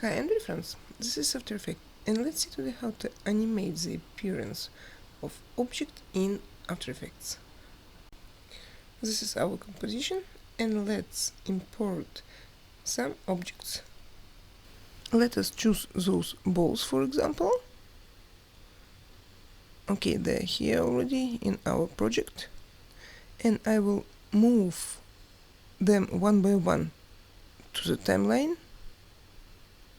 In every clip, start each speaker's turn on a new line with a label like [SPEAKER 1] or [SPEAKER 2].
[SPEAKER 1] Hi and dear friends, this is After Effects, and let's see today how to animate the appearance of object in After Effects. This is our composition, and let's import some objects. Let us choose those balls, for example. Okay, they're here already in our project, and I will move them one by one to the timeline.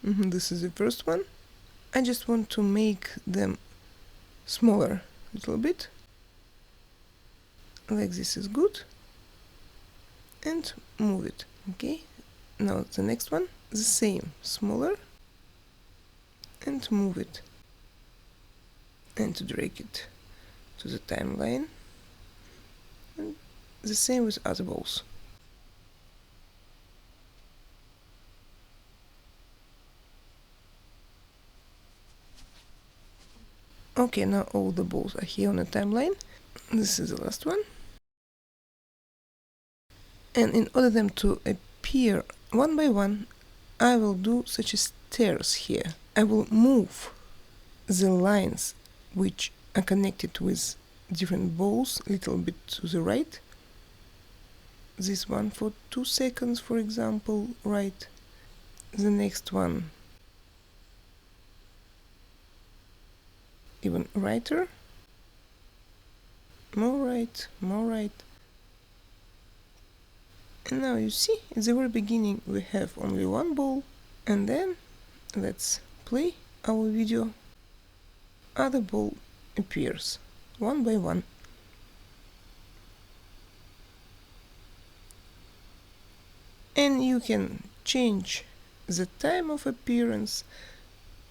[SPEAKER 1] This is the first one. I just want to make them smaller a little bit, like this is good, and move it. Okay, now the next one, the same, smaller, and move it, and to drag it to the timeline, and the same with other balls. Okay, now all the balls are here on the timeline. This is the last one. And in order them to appear one by one, I will do such as stairs here. I will move the lines which are connected with different balls a little bit to the right. This one for 2 seconds, for example, right. The next one even righter. More right, more right. And now you see, at the very beginning we have only one ball, and then let's play our video. Other ball appears one by one. And you can change the time of appearance,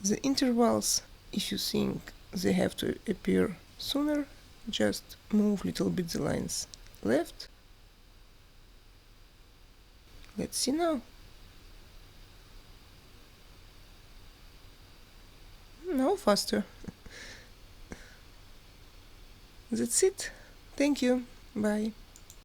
[SPEAKER 1] the intervals. If you think they have to appear sooner, just move little bit the lines left. Let's see now. Now faster. That's it. Thank you. Bye.